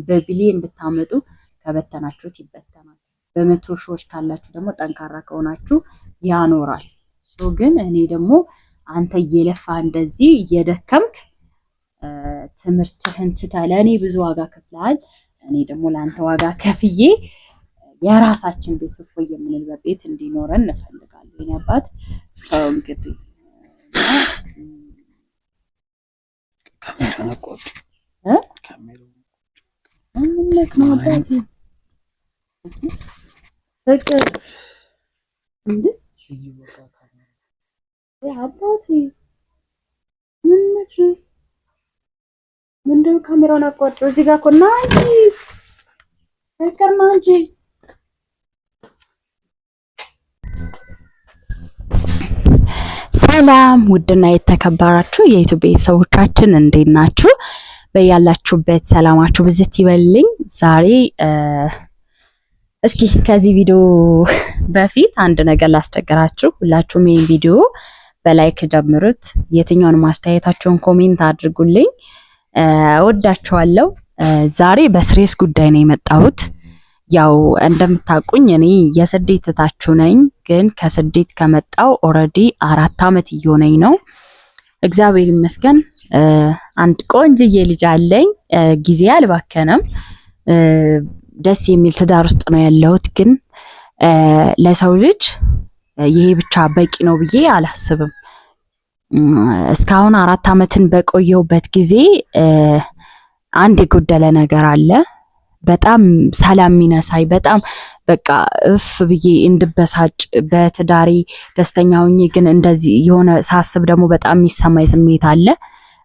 በቢሊየን ብታመጡ ከበተናችሁት ይበተናል። በመቶ ሺዎች ካላችሁ ደግሞ ጠንካራ ከሆናችሁ ያኖራል። ግን እኔ ደግሞ አንተ እየለፋ እንደዚህ እየደከምክ ትምህርትህን ትተህ ለእኔ ብዙ ዋጋ ከፍለሃል። እኔ ደግሞ ለአንተ ዋጋ ከፍዬ የራሳችን ቤት እፎይ የምንልበት ቤት እንዲኖረን እንፈልጋለን። የኔ አባት እንግዲህ ካሜራ ቆጥ ፍቅር እንዴ አባቴ ምንድነው ካሜራውን አቋርጠው እዚህ ጋር እኮ ና እንጂ ፍቅር ና እንጂ። ሰላም ውድና የተከበራችሁ የዩቲዩብ ቤተሰቦቻችን እንዴት ናችሁ? በያላችሁበት ሰላማችሁ ብዝት ይበልልኝ። ዛሬ እስኪ ከዚህ ቪዲዮ በፊት አንድ ነገር ላስቸግራችሁ። ሁላችሁም ይሄን ቪዲዮ በላይክ ጀምሩት። የትኛውን ማስተያየታችሁን ኮሜንት አድርጉልኝ። ወዳችኋለሁ። ዛሬ በስሬስ ጉዳይ ነው የመጣሁት። ያው እንደምታውቁኝ እኔ የስደት እህታችሁ ነኝ። ግን ከስደት ከመጣው ኦሬዲ 4 አመት እየሆነኝ ነው። እግዚአብሔር ይመስገን አንድ ቆንጅዬ ልጅ አለኝ። ጊዜ አልባከነም። ደስ የሚል ትዳር ውስጥ ነው ያለሁት። ግን ለሰው ልጅ ይሄ ብቻ በቂ ነው ብዬ አላስብም። እስካሁን 4 አመትን በቆየሁበት ጊዜ አንድ የጎደለ ነገር አለ። በጣም ሰላም ሚነሳይ፣ በጣም በቃ እፍ ብዬ እንድበሳጭ በትዳሬ ደስተኛ ሆኜ ግን እንደዚህ የሆነ ሳስብ ደግሞ በጣም የሚሰማኝ ስሜት አለ።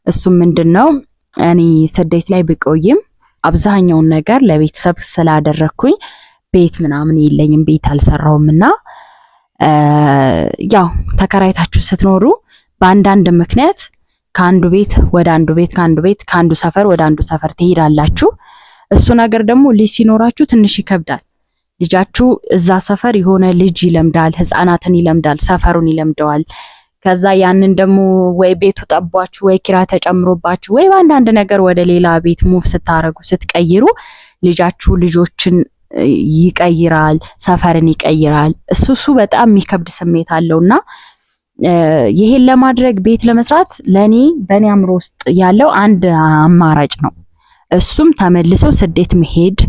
እሱም ምንድነው እኔ ስደት ላይ ብቆይም አብዛኛውን ነገር ለቤተሰብ ስላደረኩኝ ቤት ምናምን የለኝም፣ ቤት አልሰራውምና ያው ተከራይታችሁ ስትኖሩ በአንዳንድ ምክንያት ከአንዱ ቤት ወደ አንዱ ቤት ከአንዱ ሰፈር ወደ አንዱ ሰፈር ትሄዳላችሁ። እሱ ነገር ደግሞ ልጅ ሲኖራችሁ ትንሽ ይከብዳል። ልጃችሁ እዛ ሰፈር የሆነ ልጅ ይለምዳል፣ ህፃናትን ይለምዳል፣ ሰፈሩን ይለምደዋል። ከዛ ያንን ደግሞ ወይ ቤቱ ጠቧችሁ ወይ ኪራይ ተጨምሮባችሁ ወይ በአንዳንድ ነገር ወደ ሌላ ቤት ሙቭ ስታረጉ ስትቀይሩ ልጃችሁ ልጆችን ይቀይራል፣ ሰፈርን ይቀይራል። እሱ በጣም የሚከብድ ስሜት አለውና ይሄን ለማድረግ ቤት ለመስራት ለኔ በኔ አምሮ ውስጥ ያለው አንድ አማራጭ ነው። እሱም ተመልሶ ስደት መሄድ።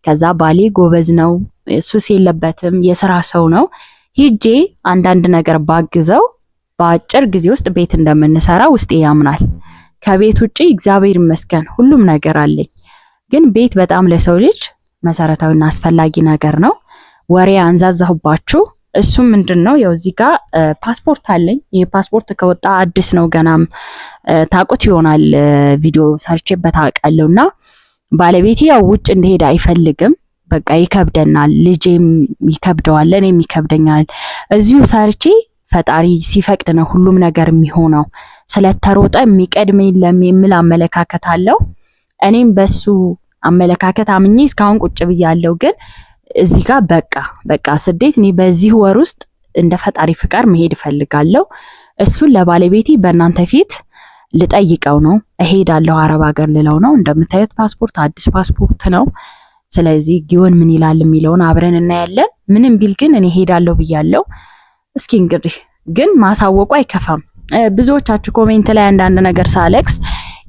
ከዛ ባሌ ጎበዝ ነው፣ ሱስ የለበትም፣ የሥራ ሰው ነው። ሂጄ አንዳንድ ነገር ባግዘው በአጭር ጊዜ ውስጥ ቤት እንደምንሰራ ውስጤ ያምናል። ከቤት ውጪ እግዚአብሔር ይመስገን ሁሉም ነገር አለኝ። ግን ቤት በጣም ለሰው ልጅ መሰረታዊና አስፈላጊ ነገር ነው። ወሬ አንዛዛሁባችሁ። እሱም ምንድነው ያው እዚህ ጋር ፓስፖርት አለኝ። ይሄ ፓስፖርት ከወጣ አዲስ ነው፣ ገናም ታውቁት ይሆናል። ቪዲዮ ሰርቼበት አውቃለሁና ባለቤቴ ያው ውጭ እንደሄድ አይፈልግም። በቃ ይከብደናል፣ ልጄም ይከብደዋል፣ እኔም ይከብደኛል። እዚሁ ሰርቼ ፈጣሪ ሲፈቅድ ነው ሁሉም ነገር የሚሆነው። ስለተሮጠ የሚቀድመኝ የሚል አመለካከት አለው። እኔም በሱ አመለካከት አምኜ እስካሁን ቁጭ ብያለሁ። ግን እዚህ ጋር በቃ ስደት እኔ በዚህ ወር ውስጥ እንደ ፈጣሪ ፍቃድ መሄድ እፈልጋለሁ። እሱን ለባለቤቴ በእናንተ ፊት ልጠይቀው ነው። እሄዳለሁ አረብ ሀገር ልለው ነው። እንደምታዩት ፓስፖርት አዲስ ፓስፖርት ነው። ስለዚህ ጊዮን ምን ይላል የሚለውን አብረን እናያለን። ምንም ቢል ግን እኔ ሄዳለሁ ብያለሁ። እስኪ እንግዲህ ግን ማሳወቁ አይከፋም። ብዙዎቻችሁ ኮሜንት ላይ አንዳንድ ነገር ሳለክስ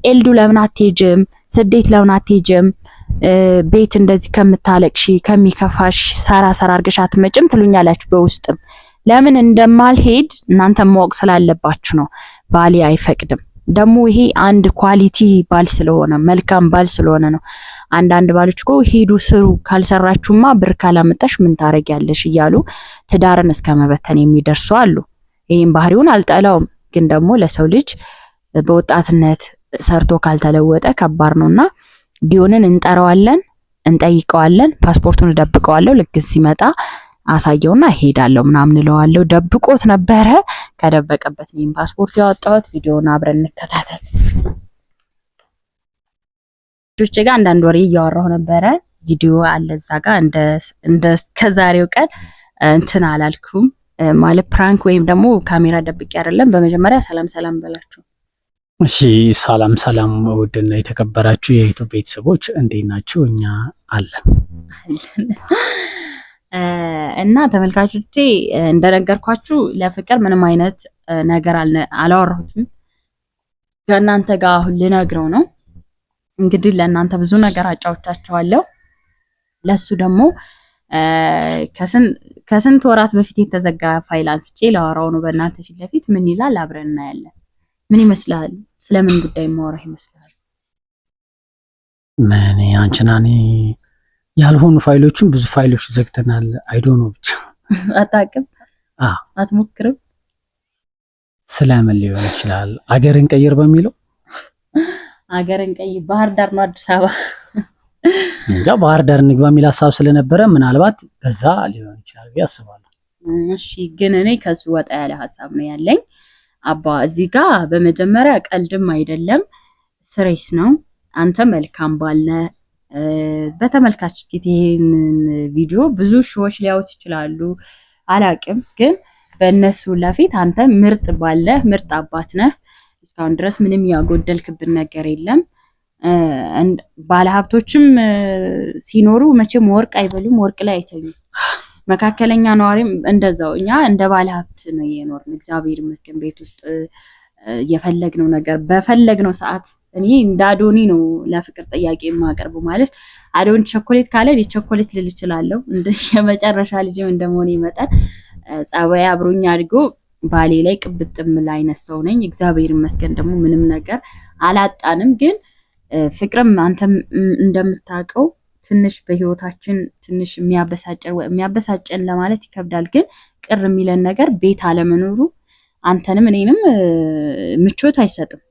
ኤልዱ ለምን አትሄጂም፣ ስደት ለምን አትሄጂም፣ ቤት እንደዚህ ከምታለቅሺ ከሚከፋሽ ሰራ አድርገሽ አትመጭም ትሉኛላችሁ። በውስጥም ለምን እንደማልሄድ እናንተ ማወቅ ስላለባችሁ ነው። ባሌ አይፈቅድም። ደግሞ ይሄ አንድ ኳሊቲ ባል ስለሆነ መልካም ባል ስለሆነ ነው። አንዳንድ ባሎች እኮ ሄዱ ስሩ፣ ካልሰራችሁማ ብር ካላመጣሽ ምን ታረጊያለሽ እያሉ ትዳርን እስከመበተን የሚደርሱ አሉ። ይሄን ባህሪውን አልጠላውም፣ ግን ደግሞ ለሰው ልጅ በወጣትነት ሰርቶ ካልተለወጠ ከባድ ነውና ጊዮንን እንጠራዋለን፣ እንጠይቀዋለን፣ ፓስፖርቱን ደብቀዋለሁ። ልክ ሲመጣ አሳየውና ሄዳለሁ ምናምን እለዋለሁ። ደብቆት ነበረ፣ ከደበቀበት ነው ፓስፖርት ያወጣሁት። ቪዲዮውን አብረን እንከታተል። ልጆቼ ጋር አንዳንድ ወሬ እያወራሁ ነበረ። ቪዲዮ አለ እዛ ጋር እንደ ከዛሬው ቀን እንትን አላልኩም ማለት ፕራንክ ወይም ደግሞ ካሜራ ደብቄ አይደለም። በመጀመሪያ ሰላም በላችሁ። እሺ ሰላም ሰላም፣ ውድና የተከበራችሁ የዩቲዩብ ቤተሰቦች እንዴት ናችሁ? እኛ አለን። እና ተመልካቾቼ እንደነገርኳችሁ ለፍቅር ምንም አይነት ነገር አላወራሁትም። ከእናንተ ጋር አሁን ልነግረው ነው። እንግዲህ ለእናንተ ብዙ ነገር አጫውቻችኋለሁ። ለሱ ደግሞ ከስንት ወራት በፊት የተዘጋ ፋይል አንስቼ ላወራው ነው በእናንተ ፊት ለፊት። ምን ይላል አብረን እናያለን። ምን ይመስላል? ስለምን ጉዳይ ማወራህ ይመስላል? ምን አንቺና እኔ ያልሆኑ ፋይሎችን ብዙ ፋይሎች ዘግተናል። አይዶ ነው ብቻ አታውቅም? አትሞክርም? ስለምን ሊሆን ይችላል? አገርን ቀይር በሚለው አገርን ቀይር፣ ባህር ዳር ነው አዲስ አበባ እንጃ፣ ባህር ዳር እንግባ የሚል ሀሳብ ስለነበረ ምናልባት በዛ ሊሆን ይችላል ብዬ አስባለሁ። እሺ፣ ግን እኔ ከሱ ወጣ ያለ ሀሳብ ነው ያለኝ። አባ እዚህ ጋር በመጀመሪያ ቀልድም አይደለም ስሬስ ነው። አንተ መልካም ባለ በተመልካች ፊት ይሄንን ቪዲዮ ብዙ ሺዎች ሊያዩት ይችላሉ፣ አላቅም። ግን በእነሱ ለፊት አንተ ምርጥ ባለ ምርጥ አባት ነህ። እስካሁን ድረስ ምንም ያጎደልክብን ነገር የለም። ባለሀብቶችም ሲኖሩ መቼም ወርቅ አይበሉም፣ ወርቅ ላይ አይተኙም። መካከለኛ ነዋሪም እንደዛው። እኛ እንደ ባለሀብት ነው የኖርን፣ እግዚአብሔር ይመስገን። ቤት ውስጥ የፈለግነው ነገር በፈለግነው ሰዓት እኔ እንደ አዶኒ ነው ለፍቅር ጥያቄ የማቀርበው። ማለት አዶኒ ቸኮሌት ካለ ቸኮሌት ልል እችላለሁ። እንደ የመጨረሻ ልጅ እንደመሆኔ መጠን ጸባይ አብሮኝ አድጎ ባሌ ላይ ቅብጥም ላይ አይነት ሰው ነኝ። እግዚአብሔር ይመስገን ደግሞ ምንም ነገር አላጣንም። ግን ፍቅርም አንተም እንደምታውቀው ትንሽ በህይወታችን ትንሽ የሚያበሳጨን ለማለት ይከብዳል። ግን ቅር የሚለን ነገር ቤት አለመኖሩ አንተንም እኔንም ምቾት አይሰጥም።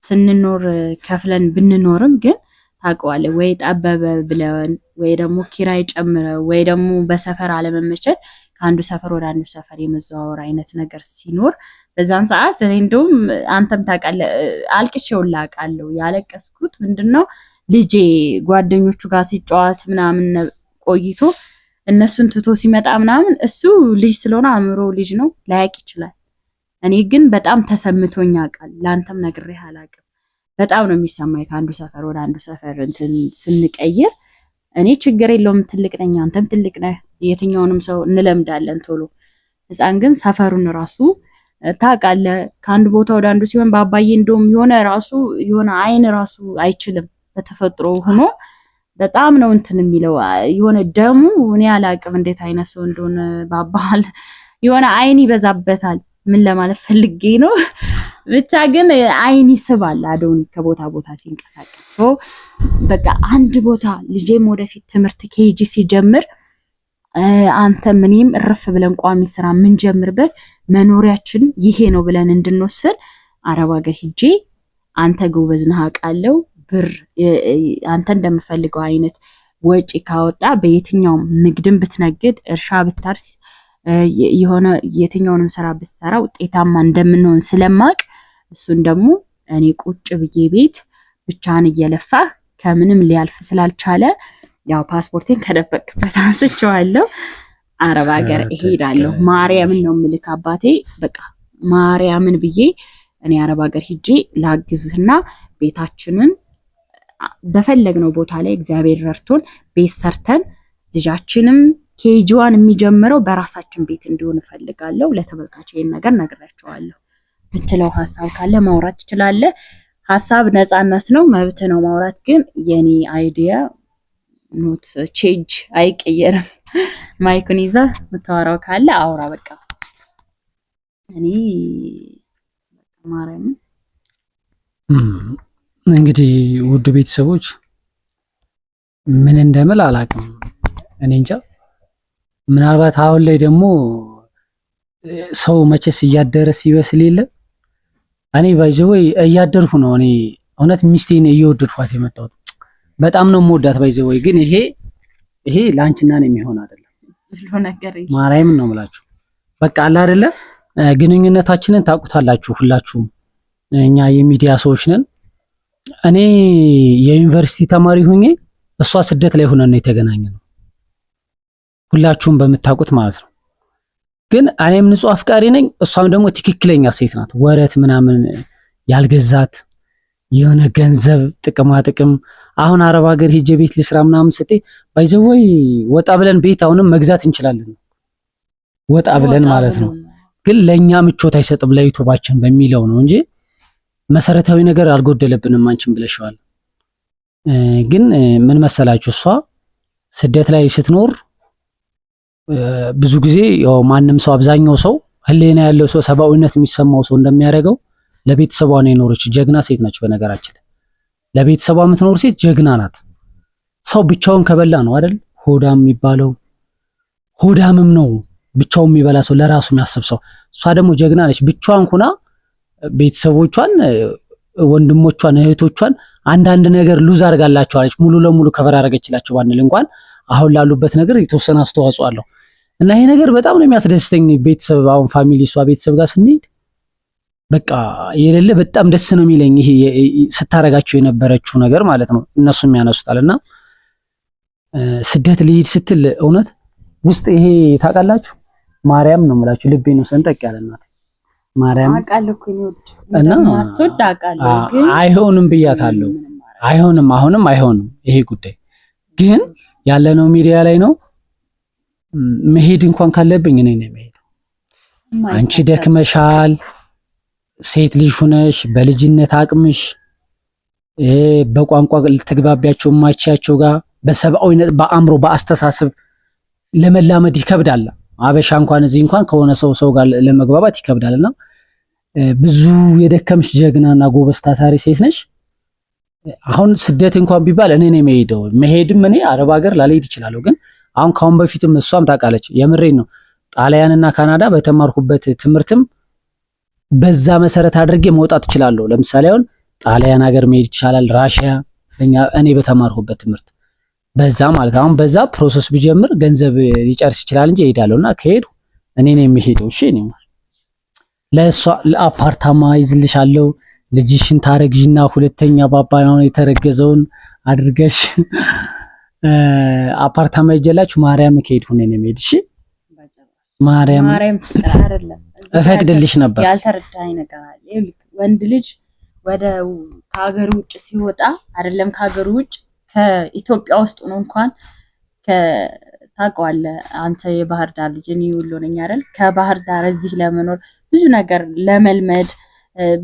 ስንኖር ከፍለን ብንኖርም ግን ታውቀዋለህ ወይ ጠበበ ብለን ወይ ደግሞ ኪራይ ጨምረው ወይ ደግሞ በሰፈር አለመመቸት ከአንዱ ሰፈር ወደ አንዱ ሰፈር የመዘዋወር አይነት ነገር ሲኖር በዛን ሰዓት እኔ እንደውም አንተም ታውቃለህ አልቅሼውላ አውቃለሁ። ያለቀስኩት ምንድነው ልጄ ጓደኞቹ ጋር ሲጫወት ምናምን ቆይቶ እነሱን ትቶ ሲመጣ ምናምን እሱ ልጅ ስለሆነ አእምሮ ልጅ ነው ላያቅ ይችላል። እኔ ግን በጣም ተሰምቶኝ ያውቃል። ላንተም ነግሬህ አላውቅም። በጣም ነው የሚሰማኝ ከአንዱ ሰፈር ወደ አንዱ ሰፈር እንትን ስንቀይር። እኔ ችግር የለውም ትልቅ ነኝ፣ አንተም ትልቅ ነህ፣ የትኛውንም ሰው እንለምዳለን ቶሎ። ህፃን ግን ሰፈሩን ራሱ ታውቃለህ። ከአንድ ቦታ ወደ አንዱ ሲሆን በአባዬ እንደውም የሆነ አይን ራሱ አይችልም በተፈጥሮ ሆኖ በጣም ነው እንትን የሚለው የሆነ ደሙ እኔ አላውቅም እንዴት አይነት ሰው እንደሆነ ባባል የሆነ አይን ይበዛበታል። ምን ለማለት ፈልጌ ነው ብቻ ግን አይን ይስባል አዶኒ ከቦታ ቦታ ሲንቀሳቀስ። በቃ አንድ ቦታ ልጄም ወደፊት ትምህርት ኬጂ ሲጀምር አንተ ምንም እረፍ ብለን ቋሚ ስራ ምን ጀምርበት መኖሪያችን ይሄ ነው ብለን እንድንወስን አረብ ሀገር ሂጄ አንተ ጎበዝ ነህ አውቃለሁ ብር አንተ እንደምፈልገው አይነት ወጪ ካወጣ በየትኛው ንግድም ብትነግድ እርሻ ብታርስ የሆነ የትኛውንም ስራ ብትሰራ ውጤታማ እንደምንሆን ስለማቅ እሱን ደግሞ እኔ ቁጭ ብዬ ቤት ብቻን እየለፋህ ከምንም ሊያልፍ ስላልቻለ ያው ፓስፖርቴን ከደበቅበት አንስቼዋለሁ። አረብ ሀገር እሄዳለሁ። ማርያምን ነው ምልክ አባቴ በቃ ማርያምን ብዬ እኔ አረብ ሀገር ሂጄ ላግዝህና ቤታችንን በፈለግነው ቦታ ላይ እግዚአብሔር ረድቶን ቤት ሰርተን ልጃችንም ኬጂዋን የሚጀምረው በራሳችን ቤት እንዲሆን ፈልጋለሁ። ለተመልካቹ ይሄን ነገር ነግራቸዋለሁ። ብትለው ሐሳብ ካለ ማውራት ትችላለህ። ሐሳብ ነፃነት ነው፣ መብት ነው ማውራት። ግን የኔ አይዲያ ኖት ቼንጅ አይቀየርም። ማይኩን ይዛ የምታወራው ካለ አውራ በቃ። እኔ ማርያም እንግዲህ ውድ ቤተሰቦች ምን እንደምል አላውቅም። እኔ እንጃ። ምናልባት አሁን ላይ ደግሞ ሰው መቼስ እያደረ ሲበስል የለ። እኔ ባይዘወይ እያደርኩ ነው። እኔ እውነት ሚስቴን እየወደድኳት የመጣሁት በጣም ነው የምወዳት ባይዘወይ። ግን ይሄ ላንቺና ነው የሚሆን አይደለም። ማርያምን ነው የምላችሁ። በቃ አለ አይደለ ግንኙነታችንን ታውቁታላችሁ ሁላችሁም። እኛ የሚዲያ ሰዎች ነን። እኔ የዩኒቨርሲቲ ተማሪ ሆኜ እሷ ስደት ላይ ሆነን ነው የተገናኘነው፣ ሁላችሁም በምታውቁት ማለት ነው። ግን እኔም ንጹህ አፍቃሪ ነኝ፣ እሷም ደግሞ ትክክለኛ ሴት ናት። ወረት ምናምን ያልገዛት የሆነ ገንዘብ ጥቅም አሁን አረብ ሀገር ሄጄ ቤት ልስራ ምናምን ስትይ ባይዘወይ ወጣ ብለን ቤት አሁንም መግዛት እንችላለን። ወጣ ብለን ማለት ነው። ግን ለኛ ምቾት አይሰጥም ለዩቲዩባችን በሚለው ነው እንጂ መሰረታዊ ነገር አልጎደለብንም። አንቺም ብለሽዋል። ግን ምን መሰላችሁ እሷ ስደት ላይ ስትኖር ብዙ ጊዜ ያው ማንም ሰው አብዛኛው ሰው ህሊና ያለው ሰው ሰብአዊነት የሚሰማው ሰው እንደሚያደርገው ለቤተሰቧ ነው የኖረች። ጀግና ሴት ነች። በነገራችን ለቤተሰቧ የምትኖር ሴት ጀግና ናት። ሰው ብቻውን ከበላ ነው አይደል ሆዳም የሚባለው። ሆዳምም ነው ብቻውን የሚበላ ሰው፣ ለራሱ የሚያስብ ሰው። እሷ ደግሞ ጀግና ነች። ብቻዋን ሆና ቤተሰቦቿን፣ ወንድሞቿን፣ እህቶቿን አንዳንድ ነገር ሉዝ አድርጋላቸዋለች። ሙሉ ለሙሉ ከበር አደረገችላቸው ባንል እንኳን አሁን ላሉበት ነገር የተወሰነ አስተዋጽኦ አለው እና ይሄ ነገር በጣም ነው የሚያስደስተኝ። ቤተሰብ አሁን ፋሚሊ እሷ ቤተሰብ ጋር ስንሄድ በቃ የሌለ በጣም ደስ ነው የሚለኝ ይሄ ስታረጋቸው የነበረችው ነገር ማለት ነው። እነሱም ያነሱታልና ስደት ልሂድ ስትል እውነት ውስጥ ይሄ ታውቃላችሁ፣ ማርያም ነው የምላችሁ ልቤ ነው ሰንጠቅ ያለና ማርያም አውቃለሁ እና ማትወድ አውቃለሁ፣ ግን አይሆንም ብያታለሁ። አይሆንም፣ አሁንም አይሆንም። ይሄ ጉዳይ ግን ያለነው ሚዲያ ላይ ነው። መሄድ እንኳን ካለብኝ እኔ ነኝ መሄድ። አንቺ ደክመሻል፣ ሴት ልጅ ሆነሽ በልጅነት አቅምሽ በቋንቋ ልትግባቢያቸው ማቻቸው ጋር በሰብአዊነት በአእምሮ በአስተሳሰብ ለመላመድ ይከብዳል። አበሻ እንኳን እዚህ እንኳን ከሆነ ሰው ጋር ለመግባባት ይከብዳልና ብዙ የደከምሽ ጀግናና ጎበዝ ታታሪ ሴት ነሽ። አሁን ስደት እንኳን ቢባል እኔ ነኝ የምሄደው። መሄድም እኔ አረብ ሀገር ላልሄድ እችላለሁ። ግን አሁን ካሁን በፊትም እሷም ታውቃለች፣ የምሬን ነው። ጣሊያንና ካናዳ በተማርኩበት ትምህርትም በዛ መሰረት አድርጌ መውጣት እችላለሁ። ለምሳሌ አሁን ጣሊያን ሀገር መሄድ ይቻላል፣ ራሽያ፣ እኔ በተማርኩበት ትምህርት በዛ ማለት አሁን በዛ ፕሮሰስ ቢጀምር ገንዘብ ሊጨርስ ይችላል እንጂ እሄዳለሁና ከሄዱ እኔ ነኝ የምሄደው። እሺ እኔ ለሷ ለአፓርታማ ይዝልሻለሁ፣ ልጅሽን ታረግዥና ሁለተኛ ባባ ነው የተረገዘውን አድርገሽ አፓርታማ ይጀላችሁ ማርያም ከሄድ ሆነ ነው የምሄድ። እሺ ማርያም አይደለም እፈቅድልሽ ነበር። ያልተረዳኝ ነገር አለ። ወንድ ልጅ ወደ ከሀገር ውጭ ሲወጣ አይደለም ከሀገር ውጭ ከኢትዮጵያ ውስጥ ነው እንኳን ታውቀዋለህ አንተ የባህር ዳር ልጅ እኔ ወሎ ነኝ አይደል? ከባህር ዳር እዚህ ለመኖር ብዙ ነገር ለመልመድ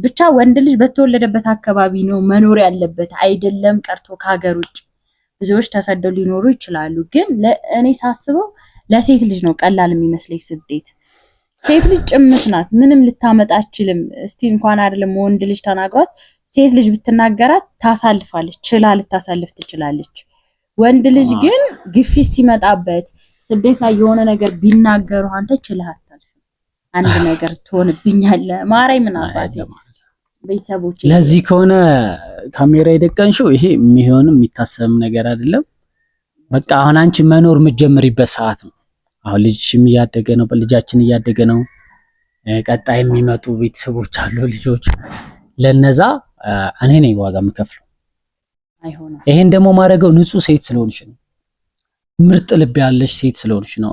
ብቻ ወንድ ልጅ በተወለደበት አካባቢ ነው መኖር ያለበት። አይደለም ቀርቶ ከሀገር ውጭ ብዙዎች ተሰደው ሊኖሩ ይችላሉ። ግን እኔ ሳስበው ለሴት ልጅ ነው ቀላል የሚመስለኝ ስደት። ሴት ልጅ ጭምት ናት፣ ምንም ልታመጣ አትችልም። እስቲ እንኳን አይደለም ወንድ ልጅ ተናግሯት ሴት ልጅ ብትናገራት ታሳልፋለች፣ ችላ ልታሳልፍ ትችላለች። ወንድ ልጅ ግን ግፊት ሲመጣበት ስደት ላይ የሆነ ነገር ቢናገሩ አንተ ችለህ አታልፍ፣ አንድ ነገር ትሆንብኛለህ። ማርያም ምን አባቴ ቤተሰቦች። ለዚህ ከሆነ ካሜራ የደቀንሽው ይሄ የሚሆንም የሚታሰብም ነገር አይደለም። በቃ አሁን አንቺ መኖር የምትጀምሪበት ሰዓት ነው። አሁን ልጅሽም እያደገ ነው፣ ልጃችን እያደገ ነው። ቀጣይ የሚመጡ ቤተሰቦች አሉ፣ ልጆች። ለነዛ እኔ ነኝ ዋጋ የምከፍለው። አይሆንም። ይሄን ደግሞ ማድረገው ንጹህ ሴት ስለሆንሽ ነው፣ ምርጥ ልብ ያለሽ ሴት ስለሆንሽ ነው።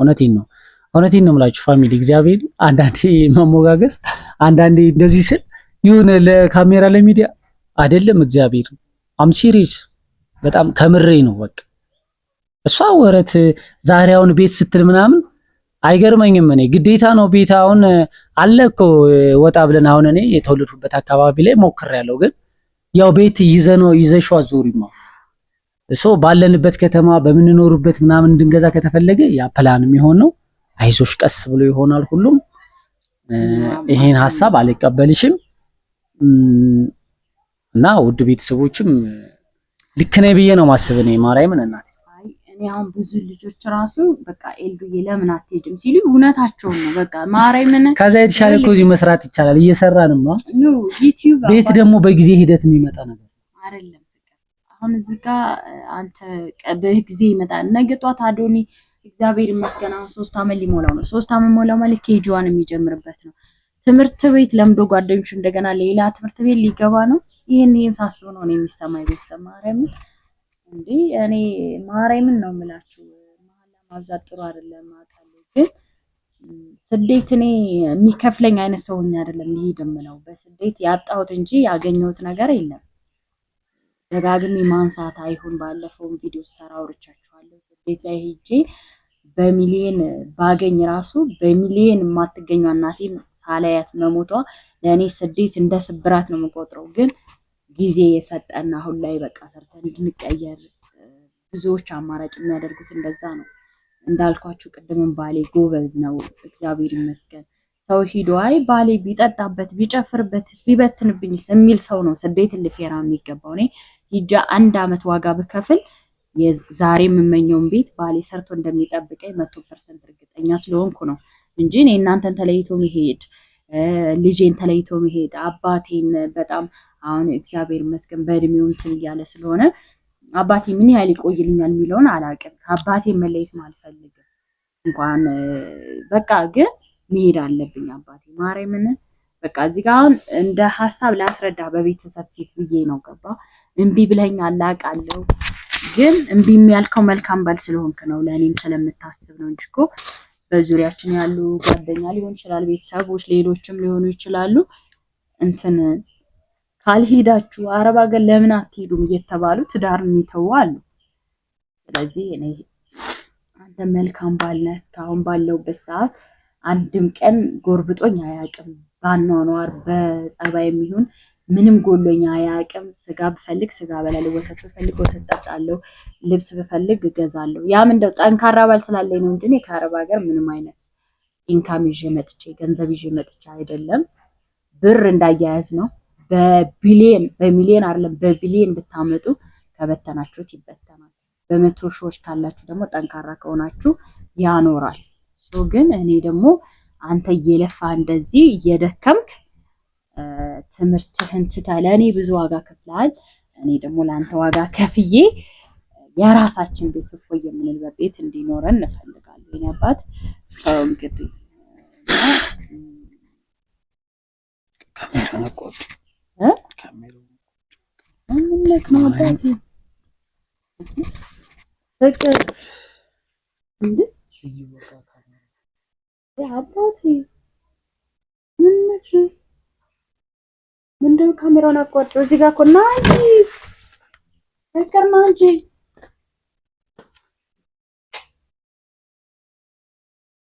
እውነቴን ነው የምላችሁ ፋሚሊ። እግዚአብሔር አንዳንዴ መሞጋገስ አንዳንዴ እንደዚህ ስል ይሁን ለካሜራ ለሚዲያ አይደለም። እግዚአብሔር አም ሲሪየስ በጣም ከምሬ ነው። በቃ እሷ ወረት ዛሬውን ቤት ስትል ምናምን አይገርመኝም። እኔ ግዴታ ነው ቤት አሁን አለ እኮ ወጣ ብለን አሁን እኔ የተወለድኩበት አካባቢ ላይ ሞክሬያለሁ። ግን ያው ቤት ይዘሽው አዞሪማ ባለንበት ከተማ በምንኖርበት ምናምን እንድንገዛ ከተፈለገ ያ ፕላን የሚሆን ነው። አይዞሽ ቀስ ብሎ ይሆናል ሁሉም። ይሄን ሐሳብ አልቀበልሽም እና ውድ ቤተሰቦችም ልክ ነኝ ብዬ ነው ማስብ። እኔ ማርያምን እናት እኔ አሁን ብዙ ልጆች ራሱ በቃ ኤልዱዬ ለምን አትሄድም ሲሉ እውነታቸውን ነው። በቃ ማርያምን ከዛ የተሻለ እኮ እዚህ መስራት ይቻላል። እየሰራንም ነው። ዩቲዩብ ቤት ደግሞ በጊዜ ሂደት የሚመጣ ነገር አይደለም። አሁን እዚህ ጋር አንተ በጊዜ ይመጣል። ነገ ጧት አዶኒ እግዚአብሔር ይመስገን አሁን 3 አመት ሊሞላው ነው። 3 አመት ሞላው ማለት ኬጂዋን የሚጀምርበት ነው። ትምህርት ቤት ለምዶ ጓደኞቹ እንደገና ሌላ ትምህርት ቤት ሊገባ ነው። ይሄን ሳስብ ነው የሚሰማኝ ቤተሰብ ማርያምን እንዴ እኔ ማርያምን ነው የምላችሁ። መሀላ ማብዛት ጥሩ አይደለም አውቃለሁ፣ ግን ስደት እኔ የሚከፍለኝ አይነት ሰውኛ አይደለም ልሂድ የምለው በስደት ያጣሁት እንጂ ያገኘሁት ነገር የለም። ደጋግሜ ማንሳት አይሁን ባለፈው ቪዲዮ ሰራ አውርቻችኋለሁ። ስደት ላይ ሄጄ በሚሊየን ባገኝ ራሱ በሚሊየን የማትገኘው እናቴን ሳላያት መሞቷ ለእኔ ስደት እንደ ስብራት ነው የምቆጥረው። ግን ጊዜ የሰጠና አሁን ላይ በቃ ሰርተን እንድንቀየር ብዙዎች አማራጭ የሚያደርጉት እንደዛ ነው። እንዳልኳችሁ ቅድምም ባሌ ጎበዝ ነው እግዚአብሔር ይመስገን። ሰው ሂዶ አይ ባሌ ቢጠጣበት ቢጨፍርበት ቢበትንብኝስ የሚል ሰው ነው ስደትን ልፌራ የሚገባው። እኔ ሂጃ 1 አመት ዋጋ ብከፍል ዛሬ የምመኘውን ቤት ባሌ ሰርቶ እንደሚጠብቀኝ 100% እርግጠኛ ስለሆንኩ ነው እንጂ እኔ እናንተን ተለይቶ መሄድ ልጄን ተለይቶ መሄድ አባቴን በጣም አሁን እግዚአብሔር ይመስገን በእድሜው እንትን እያለ ስለሆነ አባቴ ምን ያህል ይቆይልኛል የሚለውን አላውቅም። አባቴ መለየት አልፈልግም እንኳን በቃ ግን መሄድ አለብኝ አባቴ ማርያምን በቃ እዚህ ጋር አሁን እንደ ሐሳብ ላስረዳ በቤተሰብ ፊት ብዬ ነው ገባ እምቢ ብለኛል አውቃለሁ። ግን እምቢ የሚያልከው መልካም ባል ስለሆንክ ነው ለኔም ስለምታስብ ነው እንጂ እኮ በዙሪያችን ያሉ ጓደኛ ሊሆን ይችላል ቤተሰቦች ሌሎችም ሊሆኑ ይችላሉ እንትን ካልሄዳችሁ አረብ ሀገር ለምን አትሄዱም እየተባሉ ትዳር የሚተው አሉ። ስለዚህ እኔ አንተ መልካም ባል ነህ እስካሁን ባለውበት ሰዓት አንድም ቀን ጎርብጦኝ አያውቅም። ባኗኗር በጸባይ የሚሆን ምንም ጎሎኛ አያውቅም። ስጋ ብፈልግ ስጋ በላለሁ፣ ወተት ብፈልግ ወተት ጠጣለሁ፣ ልብስ ብፈልግ እገዛለሁ። ያም እንደው ጠንካራ ባል ስላለኝ ነው እንጂ እኔ ከአረብ ሀገር ምንም አይነት ኢንካም ይዤ መጥቼ ገንዘብ ይዤ መጥቼ አይደለም። ብር እንዳያያዝ ነው። በሚሊየን አይደለም በቢሊየን ብታመጡ ከበተናችሁት ይበተናል። በመቶ ሺዎች ካላችሁ ደግሞ ጠንካራ ከሆናችሁ ያኖራል። ግን እኔ ደግሞ አንተ እየለፋ እንደዚህ እየደከምክ ትምህርትህን ትተህ ለእኔ ብዙ ዋጋ ከፍለሃል። እኔ ደግሞ ለአንተ ዋጋ ከፍዬ የራሳችን ቤት እፎይ የምንልበት ቤት እንዲኖረን እንፈልጋለን። የኔ አባት ተው እንግዲህ ምንነት ነው አባቴ ፍቅር እንዴ አባቴ ምንነት ነው ምንድነው ካሜራውን አቋርጠው እዚህ ጋር እኮ ና እንጂ ፍቅር ና እንጂ